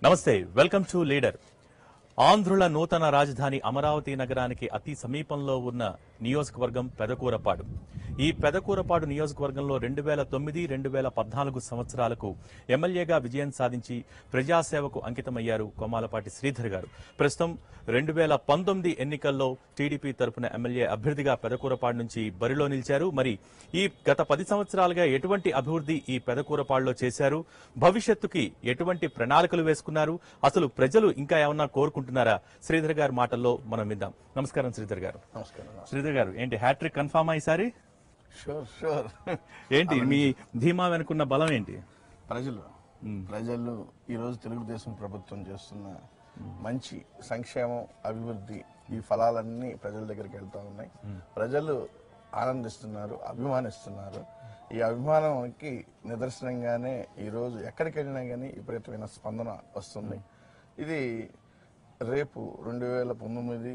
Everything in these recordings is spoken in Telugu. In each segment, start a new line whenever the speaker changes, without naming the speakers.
నమస్తే, వెల్కమ్ టు లీడర్. ఆంధ్రుల నూతన రాజధాని అమరావతి నగరానికి అతి సమీపంలో ఉన్న నియోజకవర్గం పెదకూరపాడు. ఈ పెదకూరపాడు నియోజకవర్గంలో 2009-2014 సంవత్సరాలకు ఎమ్మెల్యేగా విజయం సాధించి ప్రజాసేవకు అంకితమయ్యారు కొమ్మాలపాటి శ్రీధర్ గారు. ప్రస్తుతం 2019 ఎన్నికల్లో టీడీపీ తరపున ఎమ్మెల్యే అభ్యర్థిగా పెదకూరపాడు నుంచి బరిలో నిలిచారు. మరి ఈ గత 10 సంవత్సరాలుగా ఎటువంటి అభివృద్ధి ఈ పెదకూరపాడులో చేశారు, భవిష్యత్తుకి ఎటువంటి ప్రణాళికలు వేసుకున్నారు, అసలు ప్రజలు ఇంకా ఏమన్నా కోరుకుంటున్నారా? శ్రీధర్ గారి మాటల్లో మనం విందాం. నమస్కారం శ్రీధర్ గారు.
నమస్కారం.
శ్రీధర్ గారు, ఏంటి హ్యాట్రిక్ కన్ఫర్మ్ ఈసారి?
షూర్.
ఏంటి మీ ధీమా వెనుకున్న బలం ఏంటి?
ప్రజలు ఈరోజు తెలుగుదేశం ప్రభుత్వం చేస్తున్న మంచి సంక్షేమం, అభివృద్ధి, ఈ ఫలాలన్నీ ప్రజల దగ్గరికి వెళ్తా ఉన్నాయి. ప్రజలు ఆనందిస్తున్నారు, అభిమానిస్తున్నారు. ఈ అభిమానానికి నిదర్శనంగానే ఈరోజు ఎక్కడికి వెళ్ళినా కానీ విపరీతమైన స్పందన వస్తుంది. ఇది రేపు 2019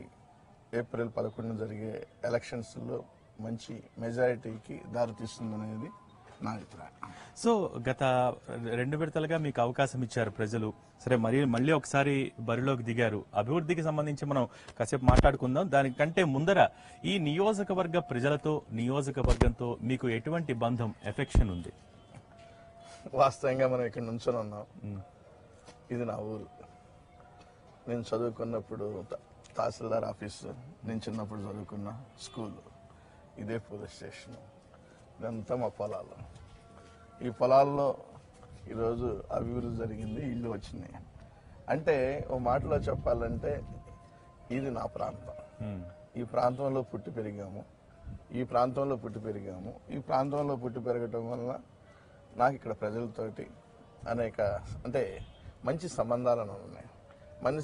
ఏప్రిల్ 11 జరిగే ఎలక్షన్స్లో మంచి మెజారిటీకి దారితీస్తుందనేది నా అభిప్రాయం.
సో గత 2 విడతలుగా మీకు అవకాశం ఇచ్చారు ప్రజలు. సరే, మళ్ళీ ఒకసారి బరిలోకి దిగారు. అభివృద్ధికి సంబంధించి మనం కాసేపు మాట్లాడుకుందాం. దానికంటే ముందర ఈ నియోజకవర్గ ప్రజలతో, నియోజకవర్గంతో మీకు ఎటువంటి బంధం, ఎఫెక్షన్ ఉంది?
వాస్తవంగా మనం ఇక్కడ నుంచొని ఉన్నాం. ఇది నా ఊరు. నేను చదువుకున్నప్పుడు తహసీల్దార్ ఆఫీసు, నేను చిన్నప్పుడు చదువుకున్న స్కూల్, ఇదే పోలీస్ స్టేషన్, ఇదంతా మా పొలాలు. ఈ పొలాల్లో ఈరోజు అభివృద్ధి జరిగింది, ఇల్లు వచ్చినాయి. అంటే ఓ మాటలో చెప్పాలంటే ఇది నా ప్రాంతం. ఈ ప్రాంతంలో పుట్టి పెరిగాము. ఈ ప్రాంతంలో పుట్టి పెరగటం వల్ల నాకు ఇక్కడ ప్రజలతోటి అనేక మంచి సంబంధాలు ఉన్నాయి. మంచి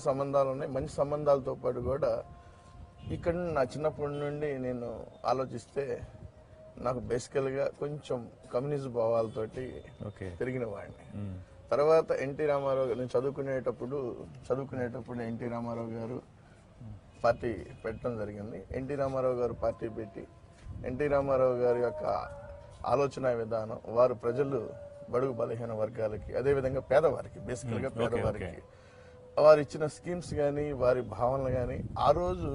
సంబంధాలతో పాటు కూడా ఇక్కడ నా చిన్నప్పటి నుండి నేను ఆలోచిస్తే నాకు బేసికల్గా కొంచెం కమ్యూనిజం భావాలతోటి పెరిగిన వాడిని. తర్వాత ఎన్టీ రామారావు గారు, నేను చదువుకునేటప్పుడు ఎన్టీ రామారావు గారు పార్టీ పెట్టడం జరిగింది. ఎన్టీ రామారావు గారు పార్టీ పెట్టి, ఎన్టీ రామారావు గారి యొక్క ఆలోచన విధానం, వారు ప్రజలు, బడుగు బలహీన వర్గాలకి, అదేవిధంగా పేదవారికి, బేసికల్గా పేదవారికి వారు ఇచ్చిన స్కీమ్స్ కానీ, వారి భావనలు కానీ ఆ రోజు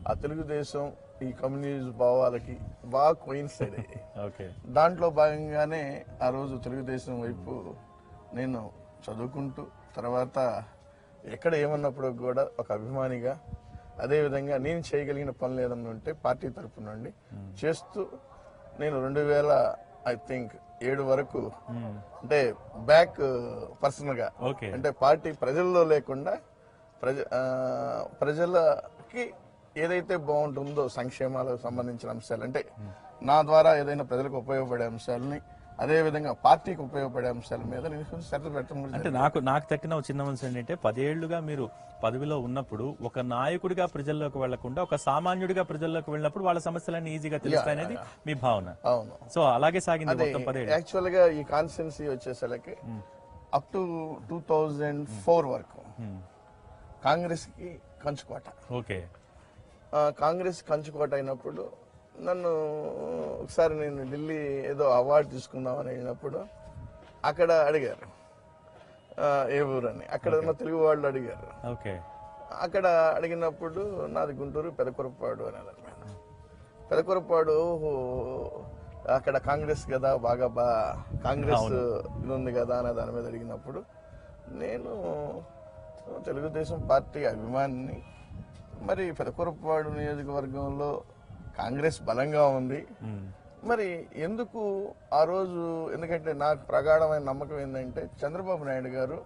ఆ తెలుగుదేశం ఈ కమ్యూనిజం భావాలకి బాగా కోయిన్సైడ్ అయ్యాయి. దాంట్లో భాగంగానే ఆ రోజు తెలుగుదేశం వైపు నేను చదువుకుంటూ, తర్వాత ఎక్కడ ఏమన్నప్పుడు కూడా ఒక అభిమానిగా, అదేవిధంగా నేను చేయగలిగిన పనులు ఏదన్నా ఉంటే పార్టీ తరఫు నుండి చేస్తూ నేను 2007 వరకు బ్యాక్ పర్సనల్ గా, పార్టీ ప్రజల్లో లేకుండా ప్రజలకి ఏదైతే బాగుంటుందో సంక్షేమాలకు సంబంధించిన అంశాలు, నా ద్వారా ఏదైనా ప్రజలకు ఉపయోగపడే అంశాలని, అదే విధంగా పార్టీకి ఉపయోగపడే అంశాల మీద నేను శ్రద్ధ పెట్టడం.
అంటే నాకు తక్కిన చిన్న అంశం ఏంటంటే, 10 ఏళ్లుగా మీరు పదవిలో ఉన్నప్పుడు ఒక నాయకుడిగా ప్రజల్లోకి వెళ్లకుండా ఒక సామాన్యుడిగా ప్రజల్లోకి వెళ్ళినప్పుడు వాళ్ళ సమస్యలన్నీ ఈజీగా తెలుస్తాయనేది మీ భావన.
అవును.
సో అలాగే సాగింది మొత్తం 10 ఏళ్ళు.
యాక్చువల్ గా ఈ కాన్స్టిట్యున్సీ వచ్చేసరికి అప్ టు 2004 వరకు కాంగ్రెస్ కి కంచుకోట. కాంగ్రెస్ కంచుకోట అయినప్పుడు నన్ను ఒకసారి నేను ఢిల్లీ ఏదో అవార్డు తీసుకుందామని వెళ్ళినప్పుడు అక్కడ అడిగారు ఏ ఊరని. అక్కడ ఉన్న తెలుగు వాళ్ళు అడిగారు. అక్కడ అడిగినప్పుడు నాది గుంటూరు పెదకూరపాడు అని అన్నారు. పెదకూరపాడు అక్కడ కాంగ్రెస్ కదా, బాగా కాంగ్రెస్ ఇది ఉంది కదా అనే దాని మీద అడిగినప్పుడు నేను తెలుగుదేశం పార్టీ అభిమానిని, మరి పెదకూరపాడు నియోజకవర్గంలో కాంగ్రెస్ బలంగా ఉంది, మరి ఎందుకు ఆ రోజు, ఎందుకంటే నాకు ప్రగాఢమైన నమ్మకం ఏంటంటే చంద్రబాబు నాయుడు గారు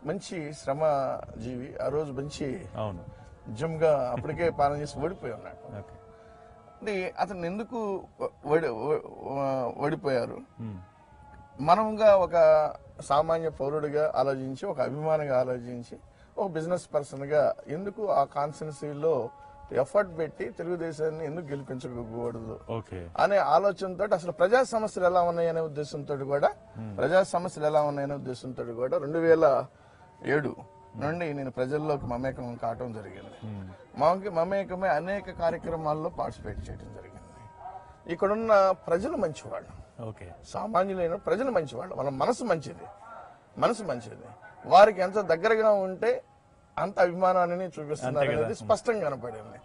మంచి శ్రమజీవి, ఆ రోజు మంచి జిమ్గా అప్పటికే పాలన చేసి ఓడిపోయి ఉన్నాడు. అంటే అతను ఎందుకు ఓడిపోయారు? మనంగా ఒక సామాన్య పౌరుడిగా ఆలోచించి, ఒక అభిమానిగా ఆలోచించి, ఒక బిజినెస్ పర్సన్గా ఎందుకు ఆ కాన్స్టిట్యున్సీలో ఎఫర్ట్ పెట్టి తెలుగుదేశాన్ని ఎందుకు గెలిపించకూడదు అనే ఆలోచనతో, అసలు ప్రజా సమస్యలు ఎలా ఉన్నాయనే ఉద్దేశంతో కూడా 2007 నుండి నేను ప్రజల్లోకి మమేకం కావటం జరిగింది. మమేకమే అనేక కార్యక్రమాల్లో పార్టిసిపేట్ చేయడం జరిగింది. ఇక్కడున్న ప్రజలు మంచివాళ్ళు, సామాన్యులైన ప్రజలు మంచివాళ్ళు, వాళ్ళ మనసు మంచిది. వారికి ఎంత దగ్గరగా ఉంటే అంత అభిమానాన్ని చూపిస్తున్నారు అనేది స్పష్టంగా కనపడింది.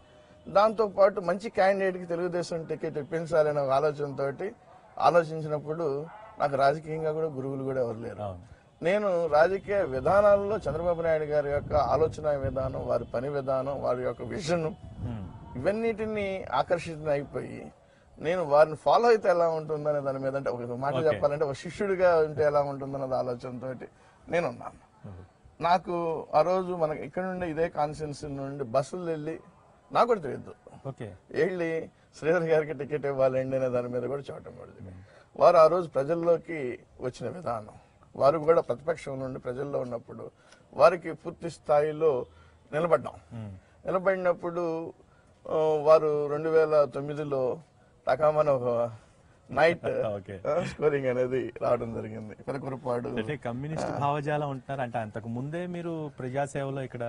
దాంతో పాటు మంచి క్యాండిడేట్ కి తెలుగుదేశం టికెట్ ఇప్పించాలనే ఒక ఆలోచనతో ఆలోచించినప్పుడు నాకు రాజకీయంగా కూడా గురువులు కూడా ఎవరు లేరు. నేను రాజకీయ విధానాలలో చంద్రబాబు నాయుడు గారి యొక్క ఆలోచన విధానం, వారి పని విధానం, వారి యొక్క విజన్, ఇవన్నిటిని ఆకర్షితం అయిపోయి నేను వారిని ఫాలో అయితే ఎలా ఉంటుందనే దాని మీద, అంటే ఒక మాట చెప్పాలంటే ఒక శిష్యుడిగా ఉంటే ఎలా ఉంటుందన్నది ఆలోచనతో నేనున్నాను. నాకు ఆ రోజు మనకి ఇక్కడ నుండి ఇదే కాన్స్టిట్యున్సీ నుండి బస్సులు వెళ్ళి నాకు కూడా తెలియదు వెళ్ళి శ్రీధర్ గారికి టికెట్ ఇవ్వాలండి అనే దాని మీద కూడా చూడటం పడింది. వారు ఆ రోజు ప్రజల్లోకి వచ్చిన విధానం, వారు కూడా ప్రతిపక్షం నుండి ప్రజల్లో ఉన్నప్పుడు వారికి పూర్తి స్థాయిలో నిలబడినప్పుడు వారు 2009లో టకామని ఒక నైట్ స్కోరింగ్ అనేది రావడం జరిగింది. పెదకూరపాడు
కమ్యూనిస్ట్ భావజాలం ఉంటున్నారు అంటే అంతకు ముందే మీరు ప్రజాసేవలో ఇక్కడ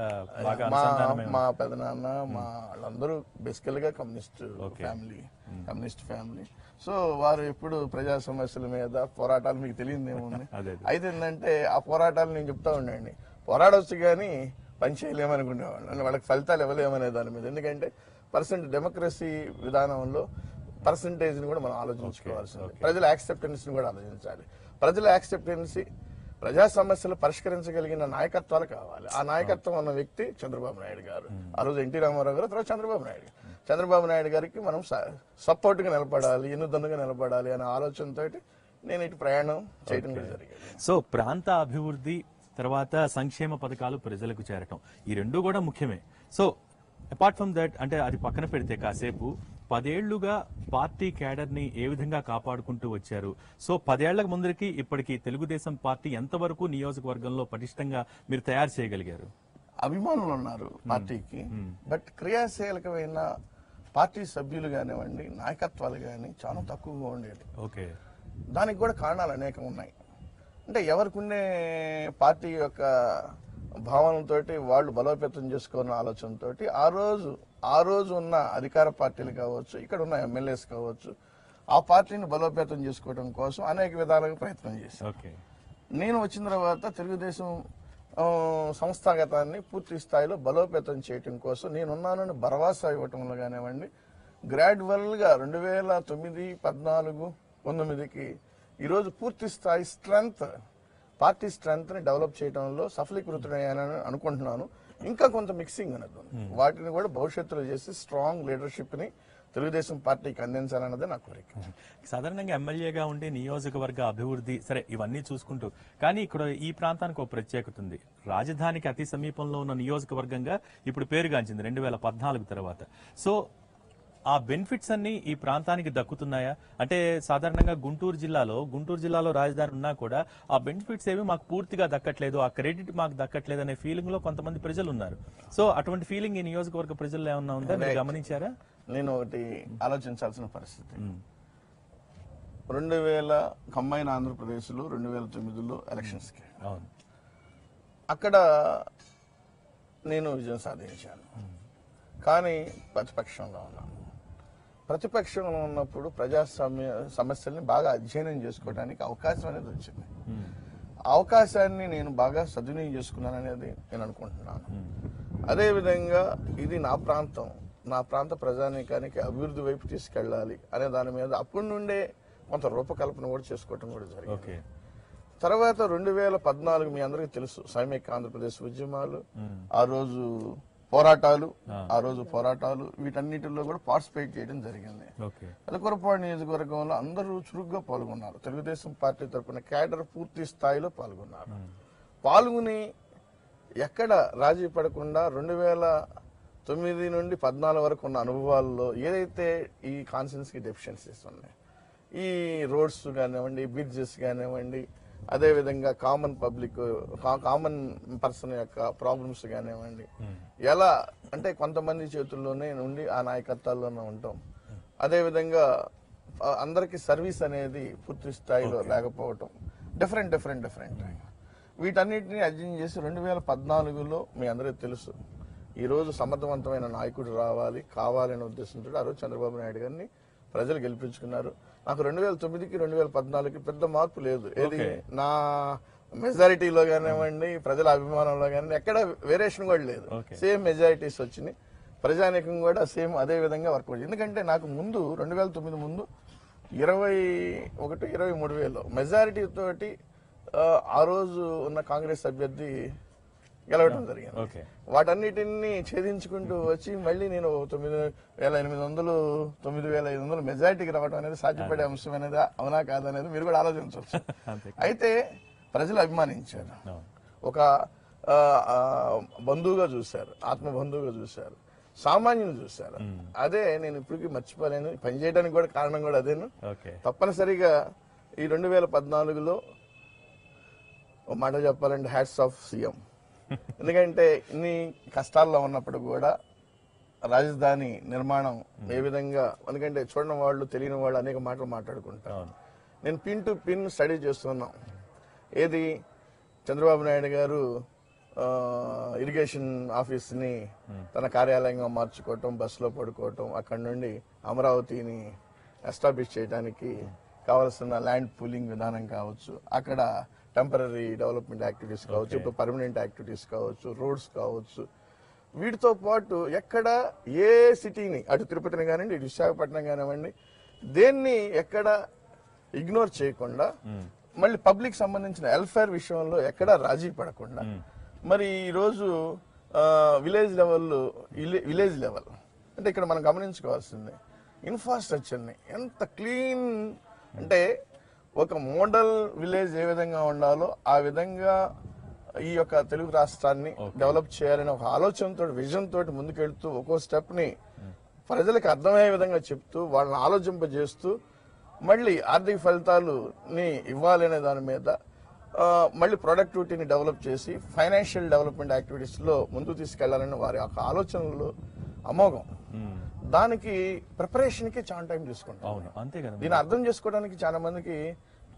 మా పెదనాన్న మా వాళ్ళందరూ బేసికల్ గా కమ్యూనిస్ట్ ఫ్యామిలీ. సో వారు ఎప్పుడు ప్రజా సమస్యల మీద పోరాటాలు మీకు తెలియదు ఏముంది. అయితే ఏంటంటే ఆ పోరాటాలు నేను చెప్తా ఉండండి, పోరాడవచ్చు కానీ పని చేయలేమనుకునేవాళ్ళు, వాళ్ళకి ఫలితాలు ఇవ్వలేమనే దాని మీద. ఎందుకంటే డెమోక్రసీ విధానంలో పర్సంటేజ్ ని కూడా మనం ఆలోచించుకోవాల్సింది, ప్రజల యాక్సెప్టెన్స్ ని కూడా ఆలోచించాలి. ప్రజల యాక్సెప్టెన్సీ, ప్రజా సమస్యలు పరిష్కరించగలిగిన నాయకత్వాలు కావాలి. ఆ నాయకత్వం ఉన్న వ్యక్తి చంద్రబాబు నాయుడు గారు. ఆ రోజు ఎన్టీ రామారావు గారు, తర్వాత చంద్రబాబు నాయుడు గారికి మనం సపోర్ట్ గా నిలబడాలి, ఎన్నుదన్నుగా నిలబడాలి అనే ఆలోచనతో నేను ఇటు ప్రయాణం చేయడం జరిగింది.
సో ప్రాంత అభివృద్ధి తర్వాత సంక్షేమ పథకాలు ప్రజలకు చేరటం, ఈ రెండు కూడా ముఖ్యమే. సో అపార్ట్ ఫ్రమ్ దట్, అంటే అది పక్కన పెడితే కాసేపు 10 ఏళ్లుగా పార్టీ క్యాడర్ ని ఏ విధంగా కాపాడుకుంటూ వచ్చారు? సో 10 ఏళ్ల ముందరికి ఇప్పటికి తెలుగుదేశం పార్టీ ఎంతవరకు నియోజకవర్గంలో పటిష్టంగా మీరు తయారు చేయగలిగారు?
అభిమానులు ఉన్నారు పార్టీకి, బట్ క్రియాశీలకమైన పార్టీ సభ్యులు కానివ్వండి, నాయకత్వాలు కానీ చాలా తక్కువగా ఉండేది.
ఓకే,
దానికి కూడా కారణాలు అనేకం ఉన్నాయి. అంటే ఎవరికి ఉండే పార్టీ యొక్క భావనతోటి వాళ్ళు బలోపేతం చేసుకున్న ఆలోచనతో ఆ రోజు ఉన్న అధికార పార్టీలు కావచ్చు, ఇక్కడ ఉన్న ఎమ్మెల్యేస్ కావచ్చు, ఆ పార్టీని బలోపేతం చేసుకోవడం కోసం అనేక విధాలుగా ప్రయత్నం చేశారు. నేను వచ్చిన తర్వాత తెలుగుదేశం సంస్థాగతాన్ని పూర్తి స్థాయిలో బలోపేతం చేయడం కోసం నేనున్నానని భరోసా ఇవ్వటంలో కానివ్వండి, గ్రాడ్యువల్ గా 2009, 14, 19కి ఈరోజు పూర్తి స్థాయి పార్టీ స్ట్రెంగ్త్ ని డెవలప్ చేయడంలో సఫలీకృతుడయ్యానని అనుకుంటున్నాను. ఇంకా కొంత మిక్సింగ్ అనేది వాటిని కూడా భవిష్యత్తులో చేసి స్ట్రాంగ్ లీడర్షిప్ ని తెలుగుదేశం పార్టీకి అందించాలన్నదే నా కోరిక.
సాధారణంగా ఎమ్మెల్యేగా ఉండే నియోజకవర్గ అభివృద్ధి సరే ఇవన్నీ చూసుకుంటూ, కానీ ఇక్కడ ఈ ప్రాంతానికి ఒక ప్రత్యేకత ఉంది. రాజధానికి అతి సమీపంలో ఉన్న నియోజకవర్గంగా ఇప్పుడు పేరుగాంచింది 2014 తర్వాత. సో ఆ బెనిఫిట్స్ అన్ని ఈ ప్రాంతానికి దక్కుతున్నాయా? అంటే సాధారణంగా గుంటూరు జిల్లాలో రాజధాని ఉన్నా కూడా ఆ బెనిఫిట్స్ ఏవి మాకు పూర్తిగా దక్కట్లేదు, ఆ క్రెడిట్ మాకు దక్కట్లేదు అనే ఫీలింగ్ లో కొంతమంది ప్రజలు ఉన్నారు. సో అటువంటి ఫీలింగ్ ఈ నియోజకవర్గ ప్రజల్లో ఏమన్నా ఉందా, మీరు గమనించారా?
నేను ఒకటి ఆలోచించాల్సిన పరిస్థితి, 2000 కంబైన్ ఆంధ్రప్రదేశ్ లో 2009లో ఎలక్షన్స్ కి అక్కడ నేను విజయం సాధించాను. కానీ ప్రతిపక్షంలో ఉన్నాను. ప్రతిపక్షంలో ఉన్నప్పుడు ప్రజాస్వామ్య సమస్యల్ని బాగా అధ్యయనం చేసుకోవడానికి అవకాశం అనేది వచ్చింది. అవకాశాన్ని నేను బాగా సద్వినియోగం చేసుకున్నాను అనేది నేను అనుకుంటున్నాను. అదేవిధంగా ఇది నా ప్రాంత ప్రజానీకానికి అభివృద్ధి వైపు తీసుకెళ్ళాలి అనే దాని మీద అప్పటి నుండే కొంత రూపకల్పన కూడా చేసుకోవటం కూడా జరిగింది. తర్వాత 2014 మీ అందరికీ తెలుసు, సమైక్య ఆంధ్రప్రదేశ్ ఉద్యమాలు, ఆ రోజు పోరాటాలు వీటన్నిటిలో కూడా పార్టిసిపేట్ చేయడం జరిగింది. పెదకూరపాడు నియోజకవర్గంలో అందరూ చురుగ్గా పాల్గొన్నారు. తెలుగుదేశం పార్టీ తరఫున క్యాడర్ పూర్తి స్థాయిలో పాల్గొని ఎక్కడ రాజీ పడకుండా 2009 నుండి 14 వరకు ఉన్న అనుభవాల్లో ఏదైతే ఈ కాన్స్టిట్యున్సీకి డెఫిషియన్సీస్ ఉన్నాయి, ఈ రోడ్స్ కానివ్వండి, బ్రిడ్జెస్ కానివ్వండి, అదేవిధంగా కామన్ పర్సన్ యొక్క ప్రాబ్లమ్స్ కానివ్వండి, ఎలా అంటే కొంతమంది చేతుల్లోనే నుండి ఆ నాయకత్వాల్లోనే ఉంటాం. అదేవిధంగా అందరికి సర్వీస్ అనేది పూర్తి స్థాయిలో లేకపోవటం, డిఫరెంట్ వీటన్నిటిని అధ్యయనం చేసి 2014లో మీ అందరికీ తెలుసు, ఈ రోజు సమర్థవంతమైన నాయకుడు కావాలనే ఉద్దేశంతో ఆ రోజు చంద్రబాబు నాయుడు గారిని ప్రజలు గెలిపించుకున్నారు. నాకు 2009కి 2014కి పెద్ద మార్పు లేదు. ఏది మెజారిటీలో కానివ్వండి, ప్రజల అభిమానంలో కానీ ఎక్కడ వేరియేషన్ కూడా లేదు.
Okay.
సేమ్ మెజారిటీస్ వచ్చినాయి. ప్రజానీకం కూడా సేమ్ అదే విధంగా వర్క్ అవుతుంది. ఎందుకంటే నాకు ముందు 2009 ముందు 21-23 మెజారిటీ తోటి ఆ రోజు ఉన్న కాంగ్రెస్ అభ్యర్థి గెలవడం జరిగింది.
ఓకే.
వాటన్నిటిని ఛేదించుకుంటూ వచ్చి మళ్ళీ నేను 9,800 9,500 మెజారిటీకి రావడం అనేది సాధ్యపడే అంశం అనేది అవునా కాదనేది మీరు కూడా ఆలోచించవచ్చు.
అంతే.
అయితే ప్రజలు అభిమానించారు,
అవును.
ఒక బంధువుగా చూశారు, ఆత్మ బంధువుగా చూశారు, సామాన్యులు చూశారు. అదే నేను ఇప్పటికీ మర్చిపోలేను. పని చేయడానికి కూడా కారణం కూడా అదేను.
ఓకే.
తప్పనిసరిగా ఈ 2014లో ఒక మాట చెప్పాలంటే హ్యాట్స్ ఆఫ్ సీఎం. ఎందుకంటే ఇన్ని కష్టాల్లో ఉన్నప్పుడు కూడా రాజధాని నిర్మాణం ఏ విధంగా, ఎందుకంటే చూడని వాళ్ళు తెలియని వాళ్ళు అనేక మాటలు మాట్లాడుకుంటారు.
అవును.
నేను పిన్ టు పిన్ స్టడీ చేస్తున్నాం. ఏది చంద్రబాబు నాయుడు గారు ఇరిగేషన్ ఆఫీస్ని తన కార్యాలయంగా మార్చుకోవటం, బస్సులో పడుకోవటం, అక్కడి నుండి అమరావతిని ఎస్టాబ్లిష్ చేయడానికి కావలసిన ల్యాండ్ పూలింగ్ విధానం కావచ్చు, అక్కడ టెంపరీ డెవలప్మెంట్ యాక్టివిటీస్ కావచ్చు, ఇప్పుడు పర్మనెంట్ యాక్టివిటీస్ కావచ్చు, రోడ్స్ కావచ్చు, వీటితో పాటు ఎక్కడ ఏ సిటీని, అటు తిరుపతిని కానివ్వండి, ఇటు విశాఖపట్నం కానివ్వండి, దేన్ని ఎక్కడ ఇగ్నోర్ చేయకుండా, మళ్ళీ పబ్లిక్ సంబంధించిన వెల్ఫేర్ విషయంలో ఎక్కడ రాజీ పడకుండా, మరి ఈరోజు విలేజ్ లెవెల్ అంటే ఇక్కడ మనం గమనించుకోవాల్సింది ఇన్ఫ్రాస్ట్రక్చర్ని ఎంత క్లీన్ అంటే ఒక మోడల్ విలేజ్ ఏ విధంగా ఉండాలో ఆ విధంగా ఈ యొక్క తెలుగు రాష్ట్రాన్ని డెవలప్ చేయాలని ఒక ఆలోచనతో, విజన్ తోటి ముందుకెళ్తూ ఒక్కో స్టెప్ ని ప్రజలకు అర్థమయ్యే విధంగా చెప్తూ వాళ్ళని ఆలోచింపజేస్తూ మళ్ళీ ఆర్థిక ఫలితాలుని ఇవ్వాలి అనే దాని మీద మళ్ళీ ప్రొడక్టివిటీని డెవలప్ చేసి ఫైనాన్షియల్ డెవలప్మెంట్ యాక్టివిటీస్ లో ముందుకు తీసుకెళ్లాలని వారి యొక్క ఆలోచనలు అమోఘం. దానికి ప్రిపరేషన్ కి చాలా టైం తీసుకుంటాం.
అంతే కదా.
దీన్ని అర్థం చేసుకోవడానికి చాలా మందికి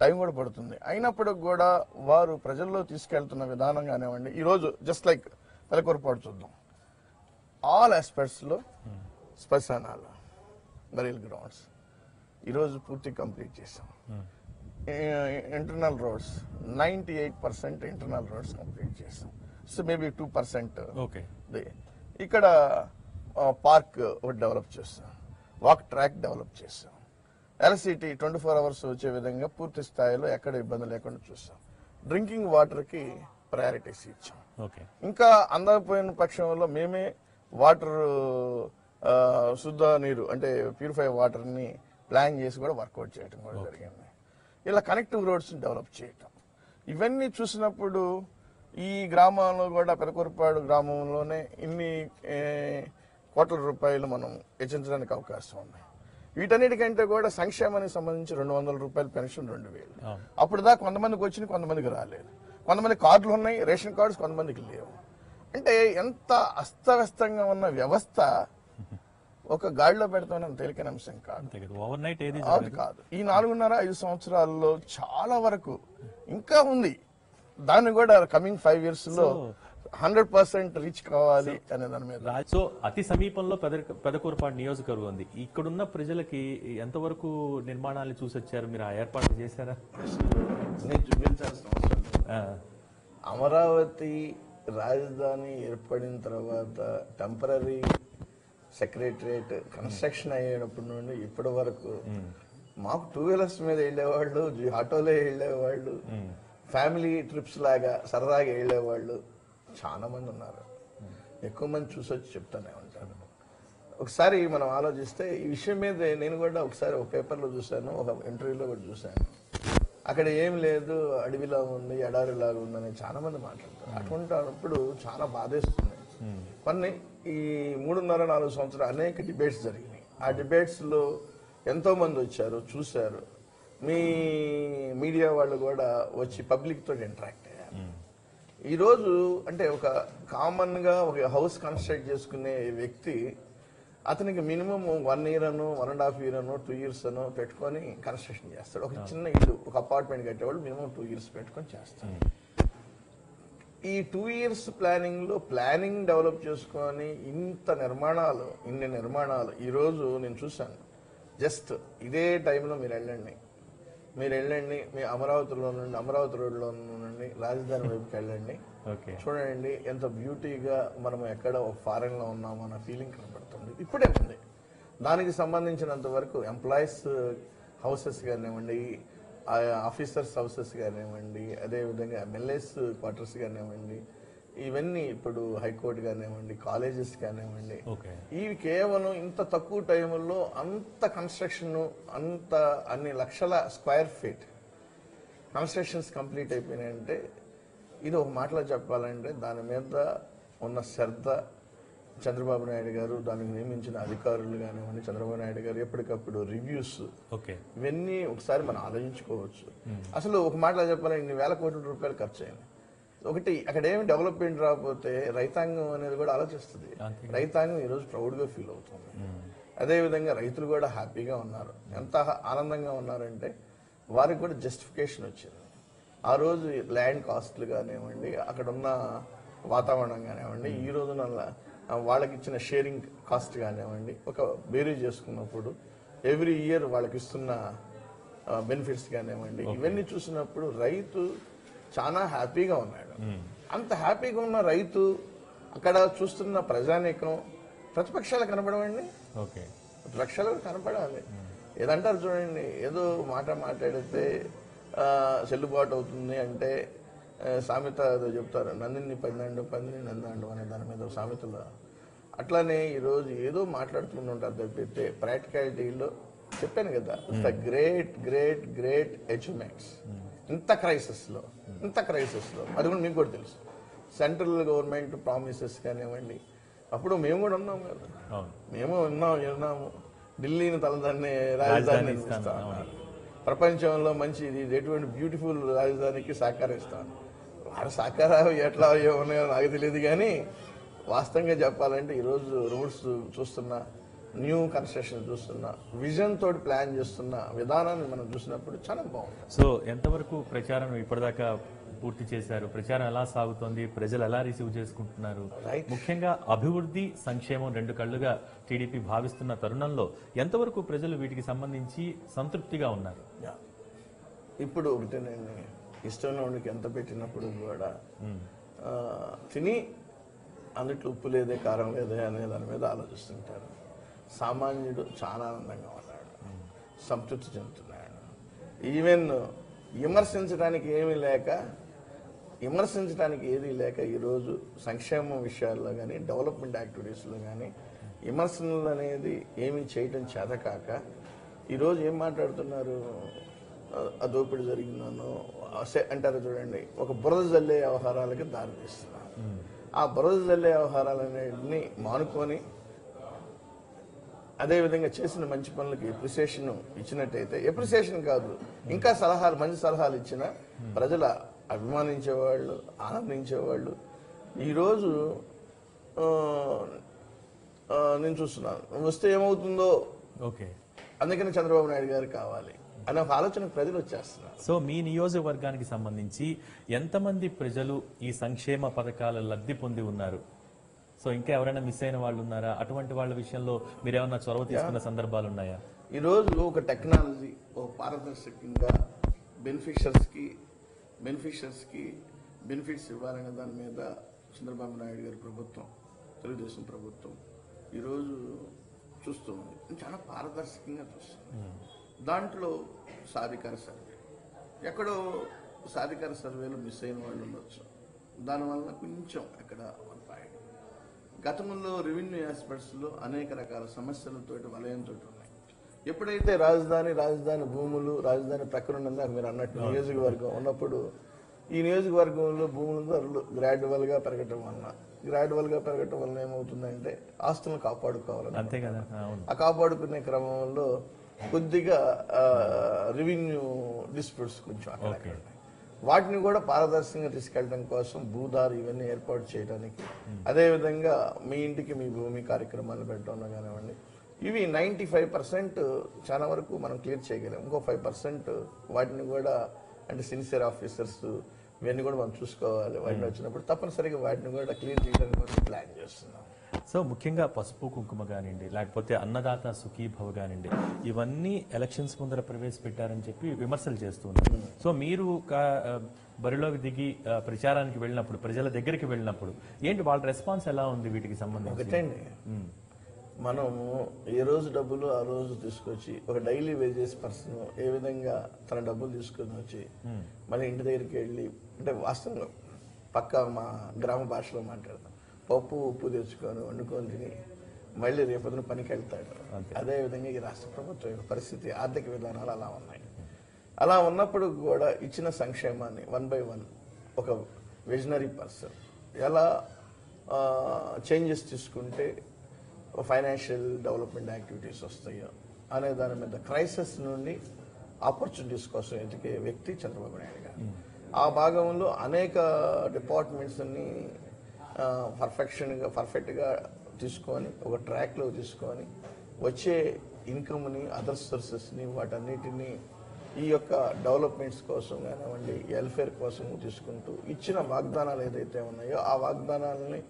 టైం కూడా పడుతుంది. అయినప్పటికి కూడా వారు ప్రజల్లో తీసుకెళ్తున్న విధానం కానివ్వండి, ఈ రోజు జస్ట్ లైక్ పెదకూరపాడు చూద్దాం, ఆల్ ఆస్పెక్ట్స్ లో శ్మశానాలు, బరియల్ గ్రౌండ్స్ ఈరోజు పూర్తి కంప్లీట్ చేసాం. Internal roads 98% internal roads complete చేసాం. So maybe 2%
okay.
ఇక్కడ పార్క్ ఒకటి డెవలప్ చేస్తాం, వాక్ ట్రాక్ డెవలప్ చేస్తాం, ఎలక్ట్రిసిటీ 24 hours వచ్చే విధంగా పూర్తి స్థాయిలో ఎక్కడ ఇబ్బంది లేకుండా చూస్తాం. డ్రింకింగ్ వాటర్ కి ప్రయారిటీస్ ఇచ్చాం. ఇంకా అందకపోయిన పక్షంలో మేమే వాటర్ శుద్ధ నీరు అంటే ప్యూరిఫై వాటర్ ని ప్లాన్ చేసి కూడా వర్కౌట్ చేయడం కూడా జరిగింది. ఇలా కనెక్టివ్ రోడ్స్ డెవలప్ చేయటం, ఇవన్నీ చూసినప్పుడు ఈ గ్రామంలో కూడా పెదకూరపాడు గ్రామంలోనే ఇన్ని కోట్ల రూపాయలు మనం హెచ్చించడానికి అవకాశం ఉంది. వీటన్నిటికంటే కూడా సంక్షేమానికి సంబంధించి 200 రూపాయల పెన్షన్ 2000. అప్పుడు దాకా కొంతమందికి వచ్చినాయి, కొంతమందికి రాలేదు. కొంతమంది కార్డులు ఉన్నాయి, రేషన్ కార్డ్స్ కొంతమందికి లేవు. అంటే ఎంత అస్తవ్యస్తంగా ఉన్న వ్యవస్థ ఒక గాడిలో పెడతామని తేలికైన అంశం కాదు. అది కాదు. ఈ 4.5-5 సంవత్సరాల్లో చాలా వరకు ఇంకా ఉంది. దాన్ని కూడా కమింగ్ 5 years లో 100% రీచ్ కావాలి అనే దాని మీద.
సో అతి సమీపంలో పెదకూరపాడు నియోజకవర్గం ఉంది. ఇక్కడున్న ప్రజలకి ఎంతవరకు నిర్మాణాలు చూసొచ్చారు, మీరు ఆ ఏర్పాట్లు చేశారా?
నేను చూపించాల్సిన అవసరం లేదు. అమరావతి రాజధాని ఏర్పడిన తర్వాత టెంపరీ సెక్రటరియట్ కన్స్ట్రక్షన్ అయ్యేటప్పటి నుండి ఇప్పటి వరకు మాకు 2 wheelers మీద వెళ్ళేవాళ్ళు, ఆటోలో వెళ్ళేవాళ్ళు, ఫ్యామిలీ ట్రిప్స్ లాగా సరదాగా వెళ్ళేవాళ్ళు చాలా మంది ఉన్నారు. ఎక్కువ మంది చూసొచ్చి చెప్తానే ఉంటారు. ఒకసారి మనం ఆలోచిస్తే ఈ విషయం మీద నేను కూడా ఒకసారి ఒక పేపర్లో చూశాను, ఒక ఇంటర్వ్యూలో కూడా చూశాను. అక్కడ ఏం లేదు, అడవిలా ఉంది, ఎడారిలాగా ఉందని చాలా మంది మాట్లాడతారు. అటువంటిప్పుడు చాలా బాధేస్తుంది. కొన్ని ఈ 3.5-4 సంవత్సరాలు అనేక డిబేట్స్ జరిగినాయి. ఆ డిబేట్స్ లో ఎంతో మంది వచ్చారు, చూశారు. మీ మీడియా వాళ్ళు కూడా వచ్చి పబ్లిక్ తోటి ఇంటరాక్ట్ అయ్యారు. ఈరోజు అంటే ఒక కామన్ గా ఒక హౌస్ కన్స్ట్రక్ట్ చేసుకునే వ్యక్తి అతనికి మినిమం 1 year అనో 1.5 year అనో 2 years అనో పెట్టుకొని కన్స్ట్రక్షన్ చేస్తాడు. ఒక చిన్న ఇల్లు, ఒక అపార్ట్మెంట్ కట్టేవాళ్ళు మినిమం 2 years పెట్టుకొని చేస్తాడు. ఈ 2 years ప్లానింగ్ లో ప్లానింగ్ డెవలప్ చేసుకొని ఇన్ని నిర్మాణాలు ఈరోజు నేను చూశాను. జస్ట్ ఇదే టైంలో మీరు వెళ్ళండి, మీ అమరావతి రోడ్లో నుండి కానివ్వండి, రాజధాని వైపుకి వెళ్ళండి,
ఓకే.
చూడండి ఎంత బ్యూటీగా మనం ఎక్కడ ఒక ఫారెన్ లో ఉన్నామో అన్న ఫీలింగ్ కనబడుతుంది. ఇప్పుడే ఉంది. దానికి సంబంధించినంత వరకు ఎంప్లాయీస్ హౌసెస్ కానివ్వండి, ఆఫీసర్స్ హౌసెస్ కానివ్వండి, అదేవిధంగా ఎమ్మెల్యేస్ క్వార్టర్స్ కానివ్వండి, ఇవన్నీ ఇప్పుడు హైకోర్టు కానివ్వండి, కాలేజెస్ కానివ్వండి,
ఓకే.
ఇవి కేవలం ఇంత తక్కువ టైంలో అంత కన్స్ట్రక్షన్, అంత అన్ని లక్షల స్క్వేర్ ఫీట్ కన్స్ట్రక్షన్స్ కంప్లీట్ అయిపోయినాయంటే ఇది ఒక మాటలో చెప్పాలంటే దాని మీద ఉన్న శ్రద్ధ, చంద్రబాబు నాయుడు గారు, దానికి నియమించిన అధికారులు కానివ్వండి, చంద్రబాబు నాయుడు గారు ఎప్పటికప్పుడు రివ్యూస్,
ఓకే.
ఇవన్నీ ఒకసారి మనం ఆలోచించుకోవచ్చు. అసలు ఒక మాటలో చెప్పాలంటే ఇన్ని వేల కోట్ల రూపాయలు ఖర్చు అయింది. ఒకటి అక్కడ ఏమి డెవలప్మెంట్ రాకపోతే రైతాంగం అనేది కూడా ఆలోచిస్తుంది. రైతాంగం ఈరోజు ప్రౌడ్గా ఫీల్ అవుతుంది. అదేవిధంగా రైతులు కూడా హ్యాపీగా ఉన్నారు. ఎంత ఆనందంగా ఉన్నారంటే వారికి కూడా జస్టిఫికేషన్ వచ్చింది. ఆ రోజు ల్యాండ్ కాస్ట్లు కానివ్వండి, అక్కడ ఉన్న వాతావరణం కానివ్వండి, ఈ రోజున వాళ్ళకి ఇచ్చిన షేరింగ్ కాస్ట్ కానివ్వండి, ఒక బేరీ చేసుకున్నప్పుడు ఎవ్రీ ఇయర్ వాళ్ళకి ఇస్తున్న బెనిఫిట్స్ కానివ్వండి, ఇవన్నీ చూసినప్పుడు రైతు చాలా హ్యాపీగా ఉన్నాడు. అంత హ్యాపీగా ఉన్న రైతు అక్కడ చూస్తున్న ప్రజానీకం, ప్రతిపక్షాలు కనపడవండి, ప్రతిపక్షాలు కనపడాలి. ఏదంటారు చూడండి, ఏదో మాట మాట్లాడితే చెల్లుబాటు అవుతుంది అంటే సామెత ఏదో చెప్తారు, నందిని పందండు పందిని నందండు అనే దాని మీద సామెతలు. అట్లానే ఈరోజు ఏదో మాట్లాడుతూ ఉంటారు తప్పితే ప్రాక్టికాలిటీలో చెప్పాను కదా, గ్రేట్ గ్రేట్ గ్రేట్ అచీవ్మెంట్స్ ఇంత క్రైసిస్లో అది కూడా మీకు కూడా తెలుసు. సెంట్రల్ గవర్నమెంట్ ప్రామిసెస్ కానివ్వండి, అప్పుడు మేము కూడా ఉన్నాం కదా, మేము విన్నాము ఢిల్లీని తలదాన్ని రాజధాని నిర్మిస్తాను, ప్రపంచంలో మంచి ఎటువంటి బ్యూటిఫుల్ రాజధానికి సహకరిస్తాను. వాడు సహకారం ఎట్లా ఉన్నాయో నాకు తెలియదు, కానీ వాస్తవంగా చెప్పాలంటే ఈరోజు రోడ్స్ చూస్తున్నా, న్యూ కన్స్ట్రక్షన్ చూస్తున్నా, విజన్ తోటి ప్లాన్ చేస్తున్న విధానాన్ని మనం చూసినప్పుడు చాలా బాగుంది.
సో ఎంతవరకు ప్రచారం ఇప్పటిదాకా పూర్తి చేశారు? ప్రచారం ఎలా సాగుతోంది? ప్రజలు ఎలా రిసీవ్ చేసుకుంటున్నారు? ముఖ్యంగా అభివృద్ధి, సంక్షేమం రెండు కళ్ళుగా టీడీపీ భావిస్తున్న తరుణంలో ఎంతవరకు ప్రజలు వీటికి సంబంధించి సంతృప్తిగా ఉన్నారు?
ఇప్పుడు ఒకటేనండి, ఇష్టంలో ఉండికి ఎంత పెట్టినప్పుడు కూడా తిని అందుట్లో ఉప్పు లేదే కారం లేదే అనే దాని మీద ఆలోచిస్తుంటారు. సామాన్యుడు చాలా ఆనందంగా ఉన్నాడు, సంతృప్తి చెందుతున్నాడు. ఈవెన్ విమర్శించడానికి ఏదీ లేక ఈరోజు సంక్షేమ విషయాల్లో కానీ, డెవలప్మెంట్ యాక్టివిటీస్లో కానీ విమర్శనలు అనేది ఏమీ చేయటం చేతకాక ఈరోజు ఏం మాట్లాడుతున్నారు, ఆ దోపిడీ జరిగిందనో అంటారు చూడండి, ఒక బురద జల్లే వ్యవహారాలకి దారితీస్తున్నారు. ఆ బురద జల్లే వ్యవహారాలన్నింటినీ మానుకొని అదేవిధంగా చేసిన మంచి పనులకి ఎప్రిసియేషన్ ఇచ్చినట్టయితే, ఎప్రిసియేషన్ కాదు ఇంకా మంచి సలహాలు ఇచ్చిన ప్రజల అభిమానించేవాళ్ళు, ఆనందించేవాళ్ళు ఈరోజు నేను చూస్తున్నాను. వస్తే ఏమవుతుందో, అందుకని చంద్రబాబు నాయుడు గారు కావాలి అనే ఒక ఆలోచన ప్రజలు వచ్చేస్తున్నారు.
సో మీ నియోజకవర్గానికి సంబంధించి ఎంతమంది ప్రజలు ఈ సంక్షేమ పథకాల లబ్ధి పొంది ఉన్నారు? సో ఇంకా ఎవరైనా మిస్ అయిన వాళ్ళు ఉన్నారా? అటువంటి వాళ్ళ విషయంలో మీరు ఏమన్నా చొరవ తీసుకున్న సందర్భాలు ఉన్నాయా?
ఈరోజు ఒక టెక్నాలజీ, ఒక పారదర్శకంగా బెనిఫిషియర్స్కి బెనిఫిట్స్ ఇవ్వాలనే దాని మీద చంద్రబాబు నాయుడు గారి ప్రభుత్వం, తెలుగుదేశం ప్రభుత్వం ఈరోజు చూస్తుంది. చాలా పారదర్శకంగా చూస్తుంది. దాంట్లో సాధికార సర్వే, ఎక్కడో సాధికార సర్వేలో మిస్ అయిన వాళ్ళు ఉండొచ్చు. దానివల్ల కొంచెం అక్కడ గతంలో రెవెన్యూ ఆస్పెక్ట్స్లో అనేక రకాల సమస్యలతో వలయంతో ఉన్నాయి. ఎప్పుడైతే రాజధాని భూములు, రాజధాని ప్రకరణ ఉందా మీరు అన్నట్టు నియోజకవర్గం ఉన్నప్పుడు, ఈ నియోజకవర్గంలో భూముల ధరలు గ్రాడ్యువల్గా పెరగటం వల్ల ఏమవుతుందంటే ఆస్తులను కాపాడుకోవాలని,
అంతే కదా,
ఆ కాపాడుకునే క్రమంలో కొద్దిగా రెవెన్యూ డిస్ప్యూట్స్ కొంచెం అక్కడ వాటిని కూడా పారదర్శకంగా తీసుకెళ్ళడం కోసం భూదారు ఇవన్నీ ఏర్పాటు చేయడానికి, అదేవిధంగా మీ ఇంటికి మీ భూమి కార్యక్రమాలు పెట్టడంలో కానివ్వండి, ఇవి 95% చాలా వరకు మనం క్లియర్ చేయగలం. ఇంకో 5% వాటిని కూడా అంటే సిన్సియర్ ఆఫీసర్స్ ఇవన్నీ కూడా మనం చూసుకోవాలి. వాటిని వచ్చినప్పుడు తప్పనిసరిగా వాటిని కూడా క్లీన్ చేయడానికి కూడా ప్లాన్ చేస్తున్నాం.
సో ముఖ్యంగా పసుపు కుంకుమ కానివ్వండి, లేకపోతే అన్నదాత సుఖీభవ కానివ్వండి, ఇవన్నీ ఎలక్షన్స్ ముందర ప్రవేశపెట్టారని చెప్పి విమర్శలు చేస్తున్నారు. సో మీరు బరిలోకి దిగి ప్రచారానికి వెళ్ళినప్పుడు, ప్రజల దగ్గరికి వెళ్ళినప్పుడు ఏంటి వాళ్ళ రెస్పాన్స్ ఎలా ఉంది వీటికి సంబంధించి?
ఒకటండి, మనము ఏ రోజు డబ్బులు ఆ రోజు తీసుకొచ్చి ఒక డైలీ వేజెస్ పర్సన్ ఏ విధంగా తన డబ్బులు తీసుకొని వచ్చి మన ఇంటి దగ్గరికి వెళ్ళి, అంటే వాస్తవంగా పక్కా మా గ్రామ భాషలో మాట్లాడతాం, పప్పు ఉప్పు తెచ్చుకొని వండుకొని తిని మళ్ళీ రేపొద్దున పనికి వెళ్తాడు. అదేవిధంగా ఈ రాష్ట్ర ప్రభుత్వం యొక్క పరిస్థితి, ఆర్థిక విధానాలు అలా ఉన్నాయి. అలా ఉన్నప్పుడు కూడా ఇచ్చిన సంక్షేమాన్ని 1 by 1 ఒక విజనరీ పర్సన్ ఎలా చేంజెస్ తీసుకుంటే ఫైనాన్షియల్ డెవలప్మెంట్ యాక్టివిటీస్ వస్తాయో అనే దాని మీద క్రైసిస్ నుండి ఆపర్చునిటీస్ కోసం ఎదిగే వ్యక్తి చంద్రబాబు నాయుడు గారు. ఆ భాగంలో అనేక డిపార్ట్మెంట్స్ని పర్ఫెక్ట్గా తీసుకొని ఒక ట్రాక్లో తీసుకొని వచ్చే ఇన్కమ్ని, అదర్ సోర్సెస్ని, వాటన్నిటినీ ఈ యొక్క డెవలప్మెంట్స్ కోసం కానివ్వండి, వెల్ఫేర్ కోసం తీసుకుంటూ ఇచ్చిన వాగ్దానాలు ఏదైతే ఉన్నాయో ఆ వాగ్దానాలని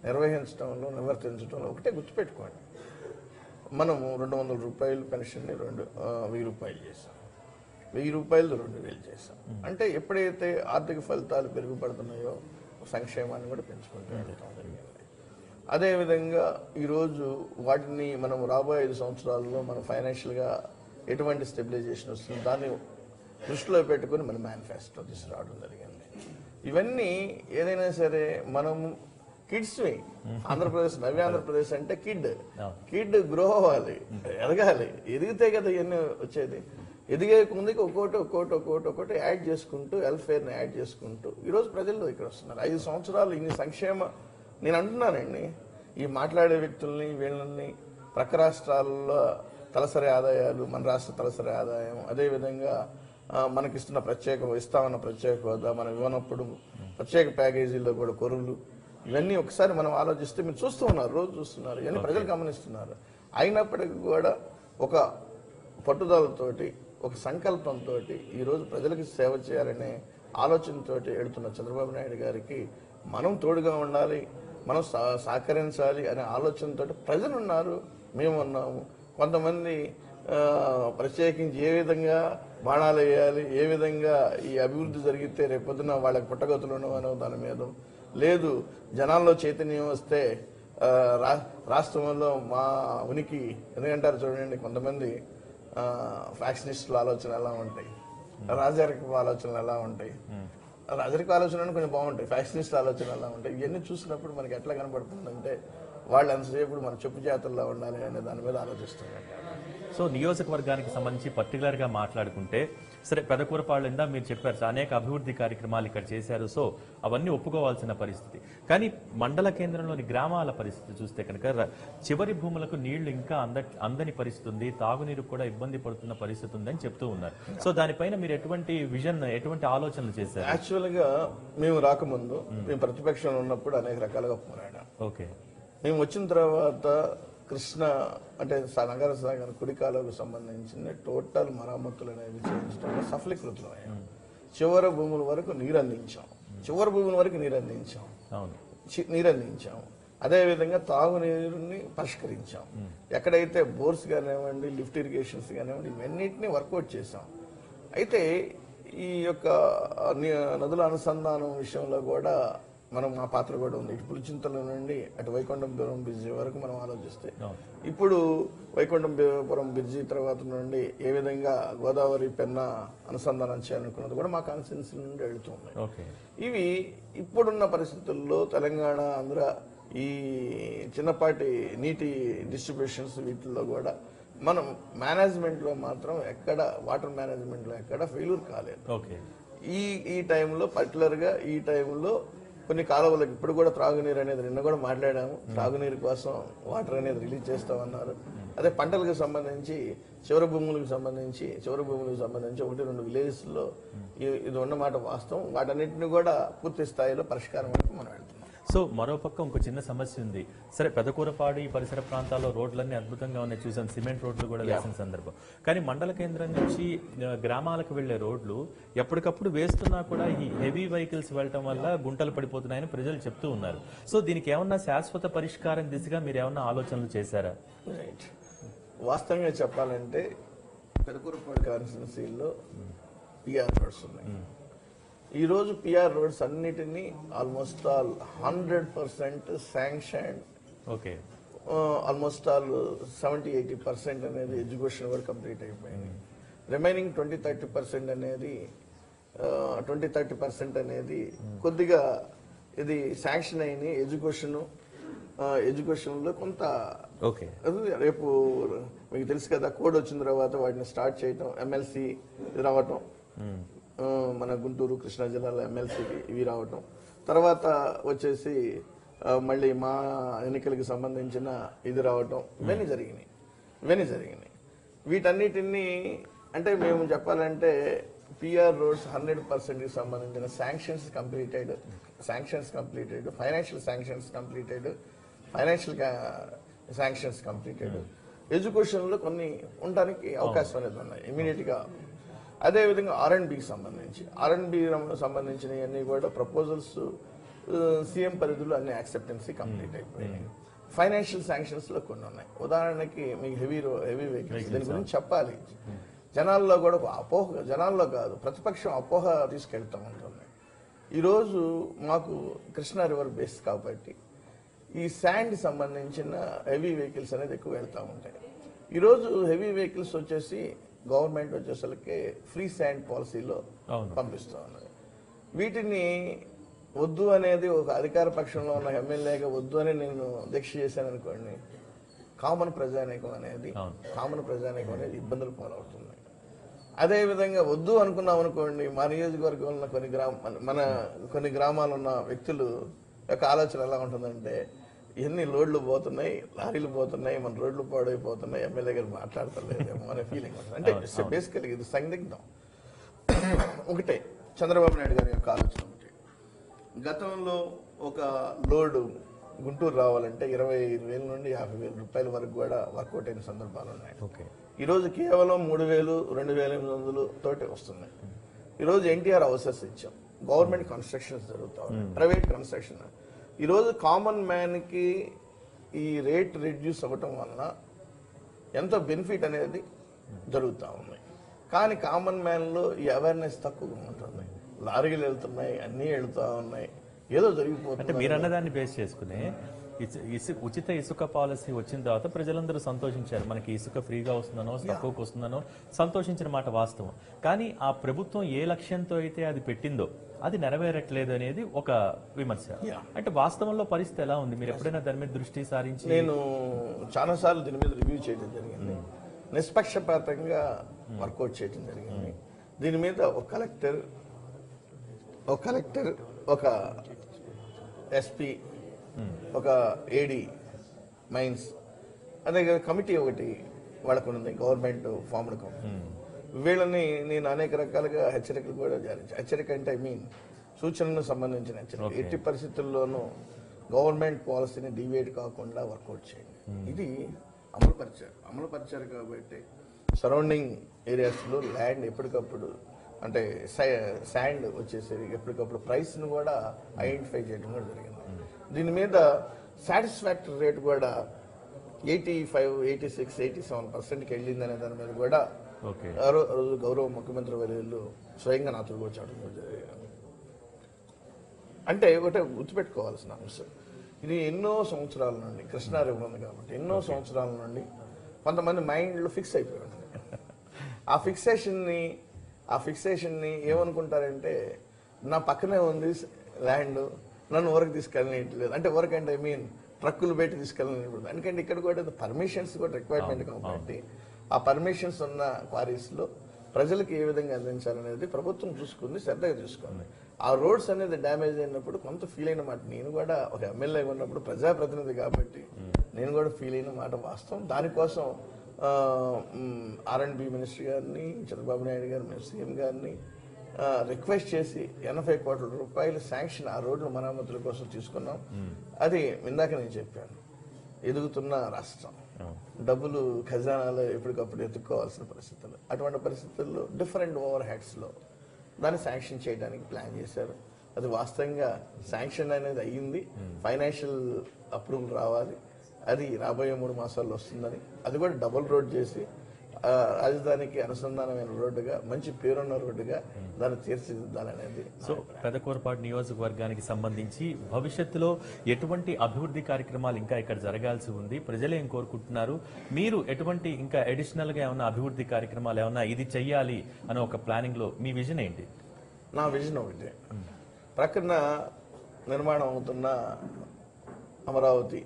నిర్వర్తించడంలో ఒకటే గుర్తుపెట్టుకోండి, మనము 200 రూపాయలు పెన్షన్ని 1000 రూపాయలు చేసాం, 1000 రూపాయలు 2000 చేసాం. అంటే ఎప్పుడైతే ఆర్థిక ఫలితాలు పెరుగుపడుతున్నాయో సంక్షేమాన్ని కూడా పెంచుకుంటూ వెళ్తాం జరిగింది. అదేవిధంగా ఈరోజు వాటిని మనం రాబోయే 5 సంవత్సరాల్లో మనం ఫైనాన్షియల్గా ఎటువంటి స్టెబిలైజేషన్ వస్తుంది దాన్ని దృష్టిలో పెట్టుకుని మన మేనిఫెస్టో తీసుకురావడం జరిగింది. ఇవన్నీ ఏదైనా సరే మనం కిడ్స్ ఆంధ్రప్రదేశ్, నవ్య ఆంధ్రప్రదేశ్ అంటే కిడ్ గ్రో అవ్వాలి, ఎదగాలి. ఎదిగితే కదా ఇవన్నీ వచ్చేది. ఎదిగే ముందుకి ఒక్కోటి యాడ్ చేసుకుంటూ, వెల్ఫేర్ని యాడ్ చేసుకుంటూ ఈరోజు ప్రజలు ఇక్కడ వస్తున్నారు. 5 సంవత్సరాలు ఇన్ని సంక్షేమ, నేను అంటున్నానండి, ఈ మాట్లాడే వ్యక్తుల్ని వీళ్ళని ప్రక్క రాష్ట్రాల్లో తలసరి ఆదాయాలు, మన రాష్ట్ర తలసరి ఆదాయం, అదేవిధంగా మనకిస్తున్న ఇస్తామన్న ప్రత్యేక హోదా, మనం ఇవ్వనప్పుడు ప్రత్యేక ప్యాకేజీల్లో కూడా కొరువులు, ఇవన్నీ ఒకసారి మనం ఆలోచిస్తే మీరు చూస్తూ ఉన్నారు, రోజు చూస్తున్నారు, ఇవన్నీ ప్రజలు గమనిస్తున్నారు. అయినప్పటికీ కూడా ఒక పట్టుదలతోటి, ఒక సంకల్పంతో ఈరోజు ప్రజలకు సేవ చేయాలనే ఆలోచనతో వెళుతున్న చంద్రబాబు నాయుడు గారికి మనం తోడుగా ఉండాలి, మనం సహకరించాలి అనే ఆలోచనతో ప్రజలు ఉన్నారు, మేము ఉన్నాము. కొంతమంది ప్రత్యేకించి ఏ విధంగా బాణాలు వేయాలి, ఏ విధంగా ఈ అభివృద్ధి జరిగితే రేపొద్దున వాళ్ళకి పుట్టగతులు ఉండవనో దాని మీద లేదు, జనాల్లో చైతన్యం వస్తే రాష్ట్రంలో మా ఉనికి, ఎందుకంటారు చూడండి, కొంతమంది ఫ్యాక్షనిస్టుల ఆలోచన ఎలా ఉంటాయి, రాజరిక ఆలోచనలు ఎలా ఉంటాయి, రాజరిక ఆలోచనలు కొంచెం బాగుంటాయి, ఫ్యాక్షనిస్ట్ ఆలోచనలు ఎలా ఉంటాయి. ఇవన్నీ చూసినప్పుడు మనకి ఎట్లా కనబడుతుందంటే వాళ్ళు ఎంతసేపు మన చెప్పు జాతరలో ఉండాలి అనే దాని మీద ఆలోచిస్తున్నారు.
సో నియోజకవర్గానికి సంబంధించి పర్టికులర్గా మాట్లాడుకుంటే, సరే పెదకూరపాళ్ళు ఇందా మీరు చెప్పారు, అనేక అభివృద్ధి కార్యక్రమాలు ఇక్కడ చేశారు, సో అవన్నీ ఒప్పుకోవాల్సిన పరిస్థితి. కానీ మండల కేంద్రంలోని గ్రామాల పరిస్థితి చూస్తే కనుక చివరి భూములకు నీళ్లు ఇంకా అందని పరిస్థితి ఉంది, తాగునీరు కూడా ఇబ్బంది పడుతున్న పరిస్థితి ఉందని చెప్తూ ఉన్నారు. సో దానిపైన మీరు ఎటువంటి విజన్, ఎటువంటి ఆలోచనలు చేశారు?
యాక్చువల్గా మేము రాకముందు, మేము ప్రతిపక్షంలో ఉన్నప్పుడు అనేక రకాలుగా పోరాడాం.
ఓకే,
మేము వచ్చిన తర్వాత కృష్ణ అంటే నగర సాగర్ కుడికాలకు సంబంధించిన టోటల్ మరమ్మతులు అనేవి చేయించడంలో సఫలీకృతం అయ్యాం. చివరి భూముల వరకు నీరు అందించాం. అదేవిధంగా తాగునీరుని పరిష్కరించాం. ఎక్కడైతే బోర్స్ కానివ్వండి, లిఫ్ట్ ఇరిగేషన్స్ కానివ్వండి, ఇవన్నిటిని వర్కౌట్ చేసాం. అయితే ఈ యొక్క నదుల అనుసంధానం విషయంలో కూడా మనం మా పాత్ర కూడా ఉంది. ఇటు పులిచింతల నుండి అటు వైకుంఠపురం బ్రిడ్జి వరకు మనం ఆలోచిస్తే, ఇప్పుడు వైకుంఠపురం బ్రిడ్జి తర్వాత నుండి ఏ విధంగా గోదావరి పెన్న అనుసంధానం చేయాలనుకున్నది కూడా మా కాన్స్టిట్యున్సీ నుండి వెళుతుంది. ఇవి ఇప్పుడున్న పరిస్థితుల్లో తెలంగాణ, ఆంధ్ర ఈ చిన్నపాటి నీటి డిస్ట్రిబ్యూషన్స్ వీటిల్లో కూడా మనం మేనేజ్మెంట్లో మాత్రం ఎక్కడ, వాటర్ మేనేజ్మెంట్లో ఎక్కడ ఫెయిల్యూర్ కాలేదు. ఈ టైంలో పర్టికులర్గా ఈ టైంలో కొన్ని కాలువలకు ఇప్పుడు కూడా త్రాగునీరు అనేది, నిన్న కూడా మాట్లాడాము, త్రాగునీరు కోసం వాటర్ అనేది రిలీజ్ చేస్తామన్నారు. అదే పంటలకు సంబంధించి చివరి భూములకు సంబంధించి 1-2 విలేజెస్లో ఇది ఉన్నమాట వాస్తవం. వాటన్నిటిని కూడా పూర్తి స్థాయిలో పరిష్కారం వరకు మనం వెళ్తున్నాం.
సో మరోపక్క ఇంకో చిన్న సమస్య ఉంది. సరే, పెదకూరపాడు ఈ పరిసర ప్రాంతాల్లో రోడ్లన్నీ అద్భుతంగా ఉన్నాయి, చూసాం, సిమెంట్ రోడ్లు కూడా వేసిన సందర్భం. కానీ మండల కేంద్రం నుంచి గ్రామాలకు వెళ్లే రోడ్లు ఎప్పటికప్పుడు వేస్తున్నా కూడా ఈ హెవీ వెహికల్స్ వెళ్ళటం వల్ల గుంటలు పడిపోతున్నాయని ప్రజలు చెప్తూ ఉన్నారు. సో దీనికి ఏమన్నా శాశ్వత పరిష్కారం దిశగా మీరు ఏమన్నా ఆలోచనలు చేశారా?
వాస్తవంగా చెప్పాలంటే పెదకూరపాడు కాన్స్టిట్యున్సీలో పిఆర్ రోడ్స్ ఉన్నాయి. ఈరోజు పిఆర్ రోడ్స్ అన్నిటినీ almost all 100% sanction.
Okay.
Almost all 70-80% అనేది ఎడ్యుకేషన్ కూడా కంప్లీట్ అయిపోయింది. రిమైనింగ్ 20-30% అనేది 20-30% అనేది కొద్దిగా ఇది శాంక్షన్ అయిన ఎడ్యుకేషన్లో కొంత.
ఓకే.
రేపు మీకు తెలుసు కదా, కోడ్ వచ్చిన తర్వాత వాటిని స్టార్ట్ చేయటం, ఎమ్మెల్సీ రావటం, మన గుంటూరు కృష్ణా జిల్లాలో ఎమ్మెల్సీకి ఇవి రావటం, తర్వాత వచ్చేసి మళ్ళీ మా ఎన్నికలకు సంబంధించిన ఇది రావటం, ఇవన్నీ జరిగినాయి. వీటన్నిటిని అంటే మేము చెప్పాలంటే పిఆర్ రోడ్స్ 100%కి సంబంధించిన sanctions completed, financial sanctions completed, ఎడ్యుకేషన్లో కొన్ని ఉండడానికి అవకాశం అనేది ఉన్నాయి ఇమీడియట్గా. అదేవిధంగా ఆర్ఎండ్బికి సంబంధించినవన్నీ కూడా ప్రపోజల్స్ సీఎం పరిధిలో అన్ని యాక్సెప్టెన్సీ కంప్లీట్ అయిపోయినాయి. ఫైనాన్షియల్ శాంక్షన్స్లో కొన్ని ఉన్నాయి. ఉదాహరణకి మీకు హెవీ వెహికల్స్, దీని గురించి చెప్పాలి. జనాల్లో కూడా ఒక అపోహ, జనాల్లో కాదు ప్రతిపక్షం అపోహ తీసుకెళ్తూ ఉంటుంది. ఈరోజు మాకు కృష్ణా రివర్ బేస్ కాబట్టి ఈ శాండ్ సంబంధించిన హెవీ వెహికల్స్ అనేది ఎక్కువ వెళ్తూ ఉంటాయి. ఈరోజు హెవీ వెహికల్స్ వచ్చేసి గవర్నమెంట్ వచ్చేసరికి ఫ్రీ శాండ్ పాలసీలో పంపిస్తూ ఉన్నది. వీటిని వద్దు అనేది ఒక అధికార పక్షంలో ఉన్న ఎమ్మెల్యేగా వద్దు అని నేను దీక్ష చేశాను అనుకోండి, కామన్ ప్రజానీకం అనేది ఇబ్బందులు పాలవుతుంది. అదేవిధంగా వద్దు అనుకున్నాం అనుకోండి, మా నియోజకవర్గంలో కొన్ని గ్రామాలు ఉన్న వ్యక్తులు యొక్క ఆలోచన ఎలా ఉంటుందంటే, ఎన్ని లోడ్లు పోతున్నాయి, లారీలు పోతున్నాయి, మన రోడ్లు పాడైపోతున్నాయి, ఎమ్మెల్యే గారు మాట్లాడతలేదేమో అనే ఫీలింగ్ ఉంటుంది. అంటే బేసికలీ ఇది సందిగ్ధం. ఒకటే చంద్రబాబు నాయుడు గారి యొక్క ఆలోచన ఒకటి. గతంలో ఒక లోడు గుంటూరు రావాలంటే 25,000 నుండి 50,000 రూపాయల వరకు కూడా వర్కౌట్ అయిన సందర్భాలు ఉన్నాయి. ఈరోజు కేవలం 3,000, 2,800 తోటి వస్తున్నాయి. ఈరోజు ఎన్టీఆర్ హౌసెస్ ఇచ్చాం, గవర్నమెంట్ కన్స్ట్రక్షన్స్ జరుగుతూ ఉన్నాయి, ప్రైవేట్ కన్స్ట్రక్షన్. ఈరోజు కామన్ మ్యాన్కి ఈ రేట్ రిడ్యూస్ అవ్వటం వలన ఎంతో బెనిఫిట్ అనేది జరుగుతూ ఉంది. కానీ కామన్ మ్యాన్లో ఈ అవేర్నెస్ తక్కువగా ఉంటుంది. లారీలు వెళ్తున్నాయి, అన్నీ వెళ్తూ ఉన్నాయి, ఏదో జరిగిపోతుంది.
అంటే మీరు అన్నదాన్ని బేస్ చేసుకుని ఉచిత ఇసుక పాలసీ వచ్చిన తర్వాత ప్రజలందరూ సంతోషించారు. మనకి ఇసుక ఫ్రీగా వస్తుందనో తక్కువకు వస్తుందనో సంతోషించిన మాట వాస్తవం. కానీ ఆ ప్రభుత్వం ఏ లక్ష్యంతో అయితే అది పెట్టిందో అది నెరవేరట్లేదు అనేది ఒక విమర్శ. అంటే వాస్తవంలో పరిస్థితి ఎలా ఉంది? మీరు ఎప్పుడైనా దాని మీద దృష్టి సారించి?
నేను చాలాసార్లు దీని మీద రివ్యూ చేయడం జరిగింది. నిష్పక్షపాతంగా వర్కౌట్ చేయడం జరిగింది. దీని మీద ఒక కలెక్టర్, ఒక ఎస్పీ, ఒక ఏడీ మైన్స్, అదే కమిటీ ఒకటి వాళ్ళకు ఉంది, గవర్నమెంట్ ఫార్మ్డ్ కమిటీ. వీళ్ళని నేను అనేక రకాలుగా హెచ్చరికలు కూడా జారీ, హెచ్చరిక అంటే సూచనలకు సంబంధించిన హెచ్చరిక. ఎట్టి పరిస్థితుల్లోనూ గవర్నమెంట్ పాలసీని డివేట్ కాకుండా వర్కౌట్ చేయండి. ఇది అమలుపరిచారు కాబట్టి సరౌండింగ్ ఏరియాస్లో ల్యాండ్ ఎప్పటికప్పుడు అంటే శాండ్ వచ్చేసరికి ఎప్పటికప్పుడు ప్రైస్ను కూడా ఐడెంటిఫై చేయడం కూడా జరిగింది. దీని మీద సాటిస్ఫాక్టరీ రేట్ కూడా 85, 86, 87%కి వెళ్ళిందనే దాని మీద కూడా రోజు గౌరవ ముఖ్యమంత్రి వర్యులు స్వయంగా నాతో వచ్చాడు. అంటే ఒకటే గుర్తుపెట్టుకోవాల్సిన అంశం, ఇది ఎన్నో సంవత్సరాల నుండి కృష్ణా రివర్ ఉంది కాబట్టి ఎన్నో సంవత్సరాల నుండి కొంతమంది మైండ్లో ఫిక్స్ అయిపోయి ఉంటుంది. ఆ ఫిక్సేషన్ని ఏమనుకుంటారంటే, నా పక్కనే ఉంది ల్యాండ్, నన్ను ఊరికి తీసుకెళ్ళలేదు. అంటే ఊరికి అంటే ట్రక్కులు పెట్టి తీసుకెళ్ళలేదు. ఎందుకంటే ఇక్కడ కూడా పర్మిషన్స్ కూడా రిక్వైర్మెంట్ కాబట్టి ఆ పర్మిషన్స్ ఉన్న క్వారీస్లో ప్రజలకు ఏ విధంగా అందించాలనేది ప్రభుత్వం చూసుకుంది, శ్రద్ధగా చూసుకుంది. ఆ రోడ్స్ అనేది డ్యామేజ్ అయినప్పుడు కొంత ఫీల్ అయిన మాట, నేను కూడా ఒక ఎమ్మెల్యే ఉన్నప్పుడు ప్రజాప్రతినిధి కాబట్టి నేను కూడా ఫీల్ అయిన మాట వాస్తవం. దానికోసం ఆర్ఎండ్బి మినిస్టర్ గారిని, చంద్రబాబు నాయుడు గారిని, సీఎం గారిని రిక్వెస్ట్ చేసి 80 కోట్ల రూపాయలు శాంక్షన్ ఆ రోడ్ల మరమ్మతుల కోసం తీసుకున్నాం. అది ఇందాక నేను చెప్పాను, ఎదుగుతున్న రాష్ట్రం, డబ్బులు ఖజానాలో ఎప్పటికప్పుడు ఎత్తుక్కోవాల్సిన పరిస్థితులు, అటువంటి పరిస్థితుల్లో డిఫరెంట్ ఓవర్ హెడ్స్లో దాన్ని శాంక్షన్ చేయడానికి ప్లాన్ చేశారు. అది వాస్తవంగా శాంక్షన్ అనేది అయ్యింది, ఫైనాన్షియల్ అప్రూవల్ రావాలి, అది రాబోయే 3 మాసాల్లో వస్తుందని, అది కూడా డబుల్ రోడ్ చేసి రాజధానికి అనుసంధానమైన రోడ్డుగా, మంచి పేరున్న రోడ్డుగా దాన్ని తీర్చిదిద్దాలనేది.
సో పెదకూరపాడు నియోజకవర్గానికి సంబంధించి భవిష్యత్తులో ఎటువంటి అభివృద్ధి కార్యక్రమాలు ఇంకా ఇక్కడ జరగాల్సి ఉంది, ప్రజలు ఏం కోరుకుంటున్నారు, మీరు ఎటువంటి ఇంకా అడిషనల్ గా ఏమన్నా అభివృద్ధి కార్యక్రమాలు ఏమన్నా ఇది చెయ్యాలి అనే ఒక ప్లానింగ్ లో మీ విజన్ ఏంటి?
నా విజన్ ఒకటి, ప్రక్కన నిర్మాణం అవుతున్న అమరావతి,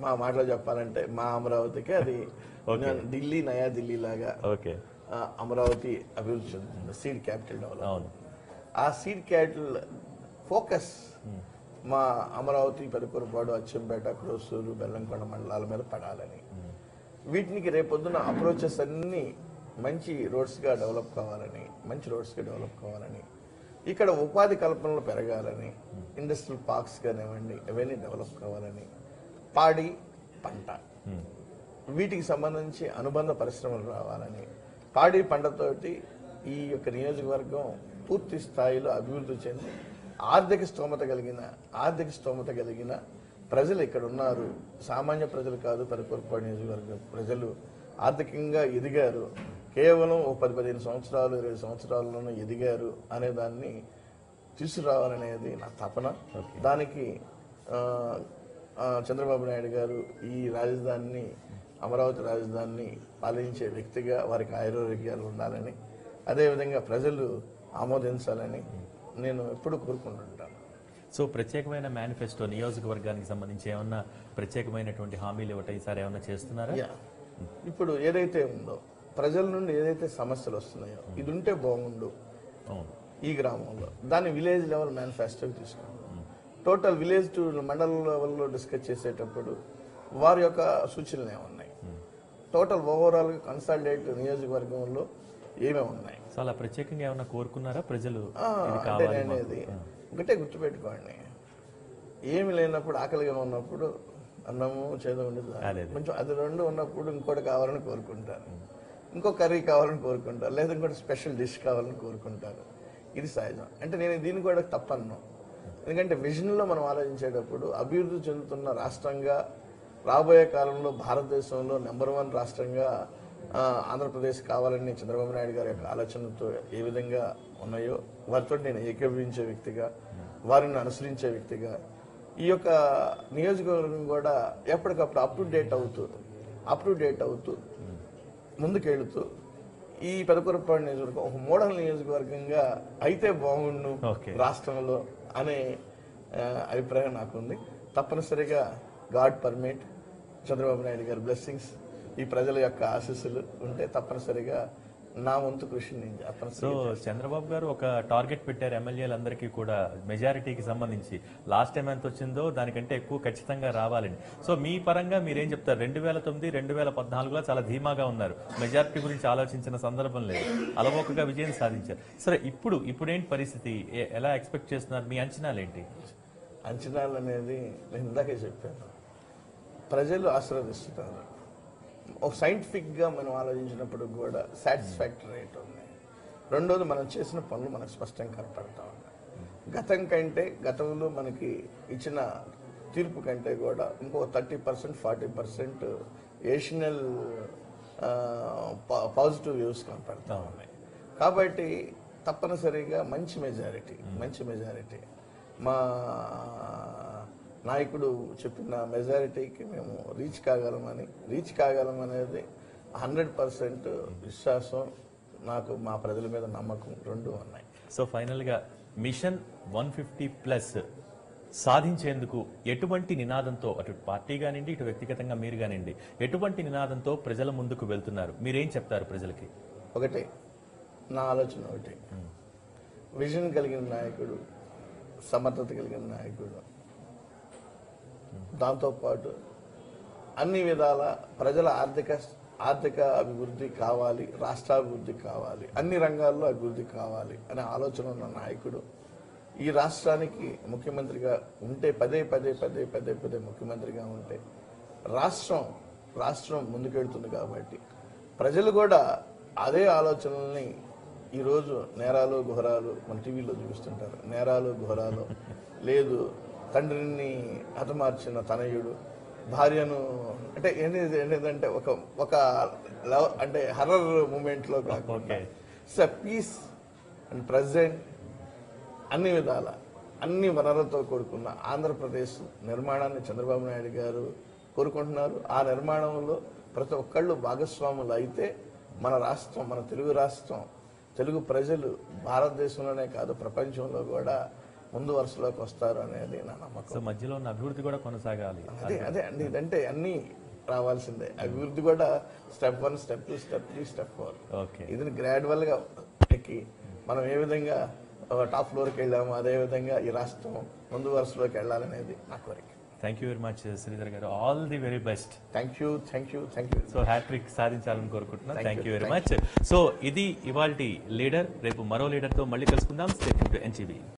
మా మాటలో చెప్పాలంటే మా అమరావతికి అది ఢిల్లీ, నయా ఢిల్లీ లాగా అమరావతి అభివృద్ధి చెందుతుంది, సీడ్ క్యాపిటల్ డెవలప్. ఆ సీడ్ క్యాపిటల్ ఫోకస్ మా అమరావతి, పెదకూరపాడు, అచ్చంపేట, క్రోసూరు, బెల్లంకొండ మండలాల మీద పడాలని, వీటికి రేపొద్దున అప్రోచెస్ అన్ని మంచి రోడ్స్గా డెవలప్ కావాలని, మంచి రోడ్స్గా డెవలప్ కావాలని, ఇక్కడ ఉపాధి కల్పనలు పెరగాలని, ఇండస్ట్రియల్ పార్క్స్ కానివ్వండి అవన్నీ డెవలప్ కావాలని, పాడి పంట వీటికి సంబంధించి అనుబంధ పరిశ్రమలు రావాలని, పాడి పంటతోటి ఈ యొక్క నియోజకవర్గం పూర్తి స్థాయిలో అభివృద్ధి చెంది ఆర్థిక స్తోమత కలిగిన ప్రజలు ఇక్కడ ఉన్నారు. సామాన్య ప్రజలు కాదు, పెదకూరపాడు నియోజకవర్గం ప్రజలు ఆర్థికంగా ఎదిగారు, కేవలం 10-15 సంవత్సరాలు 20 సంవత్సరాల్లోనూ ఎదిగారు అనే దాన్ని తీసుకురావాలనేది నా తపన. దానికి చంద్రబాబు నాయుడు గారు ఈ రాజధానిని, అమరావతి రాజధానిని పాలించే వ్యక్తిగా వారికి ఆయురోగ్యాలు ఉండాలని, అదేవిధంగా ప్రజలు ఆమోదించాలని నేను ఎప్పుడు కోరుకుంటుంటాను.
సో ప్రత్యేకమైన మేనిఫెస్టో నియోజకవర్గానికి సంబంధించి ఏమన్నా ప్రత్యేకమైనటువంటి హామీలు ఇవ్వటం ఈసారి ఏమన్నా చేస్తున్నారా?
ఇప్పుడు ఏదైతే ఉందో ప్రజల నుండి ఏదైతే సమస్యలు వస్తున్నాయో, ఇది ఉంటే బాగుండు ఈ గ్రామంలో, దాన్ని విలేజ్ లెవెల్ మేనిఫెస్టోకి తీసుకున్నాం. టోటల్ విలేజ్ టు మండల లెవెల్లో డిస్కస్ చేసేటప్పుడు వారి యొక్క సూచనలు ఏమున్నాయి, టోటల్ ఓవరాల్ కన్సాలిడేట్ నియోజకవర్గంలో ఏమేమి ఉన్నాయి,
చాలా ప్రత్యేకంగా ఏమన్నా కోరుకున్నారా ప్రజలు?
అనేది ఒకటే గుర్తుపెట్టుకోండి, ఏమి లేనప్పుడు ఆకలిగా ఉన్నప్పుడు అన్నము చేదు ఉండదు, కొంచెం అది రెండు ఉన్నప్పుడు ఇంకోటి కావాలని కోరుకుంటారు, ఇంకో కర్రీ కావాలని కోరుకుంటారు, లేదా ఇంకోటి స్పెషల్ డిష్ కావాలని కోరుకుంటారు. ఇది సహజం. అంటే నేను దీన్ని కూడా తప్పను, ఎందుకంటే విజన్లో మనం ఆలోచించేటప్పుడు అభివృద్ధి చెందుతున్న రాష్ట్రంగా రాబోయే కాలంలో భారతదేశంలో నెంబర్ 1 రాష్ట్రంగా ఆంధ్రప్రదేశ్ కావాలని చంద్రబాబు నాయుడు గారి యొక్క ఆలోచనతో ఏ విధంగా ఉన్నాయో వారితో నేను ఏకీభవించే వ్యక్తిగా, వారిని అనుసరించే వ్యక్తిగా, ఈ యొక్క నియోజకవర్గం కూడా ఎప్పటికప్పుడు అప్ టు డేట్ అవుతూ ముందుకెళ్తూ ఈ పెదకూరపాడు నియోజకవర్గం ఒక మోడల్ నియోజకవర్గంగా అయితే బాగుండు రాష్ట్రంలో అనే అభిప్రాయం నాకుంది. తప్పనిసరిగా గాడ్ పర్మిట్, చంద్రబాబు నాయుడు గారి బ్లెస్సింగ్స్, ఈ ప్రజల యొక్క ఆశీస్సులు ఉంటే తప్పనిసరిగా నా వంతు కృషి నేను.
సో చంద్రబాబు గారు ఒక టార్గెట్ పెట్టారు ఎమ్మెల్యేలందరికీ కూడా, మెజారిటీకి సంబంధించి లాస్ట్ టైం ఎంత వచ్చిందో దానికంటే ఎక్కువ ఖచ్చితంగా రావాలని. సో మీ పరంగా మీరేం చెప్తారు? 2009, 2014లో చాలా ధీమాగా ఉన్నారు, మెజారిటీ గురించి ఆలోచించిన సందర్భం లేదు, అలవోకగా విజయం సాధించారు. సరే ఇప్పుడేంటి పరిస్థితి, ఎలా ఎక్స్పెక్ట్ చేస్తున్నారు, మీ అంచనాలు ఏంటి?
అంచనాలు అనేది నేను ఇందాకే చెప్పాను, ప్రజలు ఆశీర్వదిస్తున్నారు. ఒక సైంటిఫిక్గా మనం ఆలోచించినప్పుడు కూడా సాటిస్ఫాక్టరీ రేట్ ఉంది. రెండోది, మనం చేసిన పనులు మనకు స్పష్టంగా కనపడతా ఉన్నాయి. గతంలో మనకి ఇచ్చిన తీర్పు కంటే కూడా ఇంకో 30%, 40% ఏషనల్ పాజిటివ్ వ్యూస్ కనపడతా ఉన్నాయి. కాబట్టి తప్పనిసరిగా మంచి మెజారిటీ మా నాయకుడు చెప్పిన మెజారిటీకి మేము రీచ్ కాగలం అనేది 100% విశ్వాసం నాకు, మా ప్రజల మీద నమ్మకం రెండు ఉన్నాయి.
సో ఫైనల్గా మిషన్ 150+ సాధించేందుకు ఎటువంటి నినాదంతో, అటు పార్టీ కానివ్వండి, ఇటు వ్యక్తిగతంగా మీరు కానివ్వండి, ఎటువంటి నినాదంతో ప్రజల ముందుకు వెళ్తున్నారు, మీరేం చెప్తారు ప్రజలకి?
ఒకటే నా ఆలోచన, విజన్ కలిగిన నాయకుడు, సమర్థత కలిగిన నాయకుడు, దాంతోపాటు అన్ని విధాల ప్రజల ఆర్థిక ఆర్థిక అభివృద్ధి కావాలి, రాష్ట్రాభివృద్ధి కావాలి, అన్ని రంగాల్లో అభివృద్ధి కావాలి అనే ఆలోచన ఉన్న నాయకుడు. ఈ రాష్ట్రానికి ముఖ్యమంత్రిగా ఉంటే పదే ముఖ్యమంత్రిగా ఉంటే రాష్ట్రం ముందుకెళ్తుంది. కాబట్టి ప్రజలు కూడా అదే ఆలోచనల్ని ఈరోజు నేరాలు ఘోరాలు మన టీవీలో చూపిస్తుంటారు. నేరాలు ఘోరాలు లేదు, తండ్రిని హతమార్చిన తనయుడు భార్యను అంటే ఏంటంటే ఒక లవ్ అంటే హర్రర్ మూమెంట్లో కాకుండా పీస్ అండ్ ప్రజెంట్ అన్ని విధాల అన్ని వనరులతో కూడుకున్న ఆంధ్రప్రదేశ్ నిర్మాణాన్ని చంద్రబాబు నాయుడు గారు కోరుకుంటున్నారు. ఆ నిర్మాణంలో ప్రతి ఒక్కళ్ళు భాగస్వాములు అయితే మన రాష్ట్రం, మన తెలుగు రాష్ట్రం, తెలుగు ప్రజలు భారతదేశంలోనే కాదు ప్రపంచంలో కూడా ముందు వరుసలోకి వస్తారు అనేది నా నమ్మకం.
సో మధ్యలో ఉన్న అభివృద్ధి కూడా కొనసాగాలి.
అదే అండి, ఇదంటే అన్ని రావాల్సిందే. అభివృద్ధి కూడా స్టెప్ 1, స్టెప్ 2, స్టెప్ 3, స్టెప్ 4 ఇది గ్రాడ్యువల్ గా ఎక్కి మనం ఏ విధంగా టాప్ ఫ్లోర్కి వెళ్ళాము అదే విధంగా ఈ రాష్ట్రం ముందు వరుసలోకి వెళ్ళాలనేది నా కోరిక.
Thank you very much Sridhar garu. All the very best.
Thank you.
So hattrick సాధించాలని కోరుకుంటున్నాను. Thank you very much. So ఇది ఇవాల్టి లీడర్. రేపు మరో లీడర్ తో మళ్ళీ కలుసుకుందాం. Stay tuned to NTV.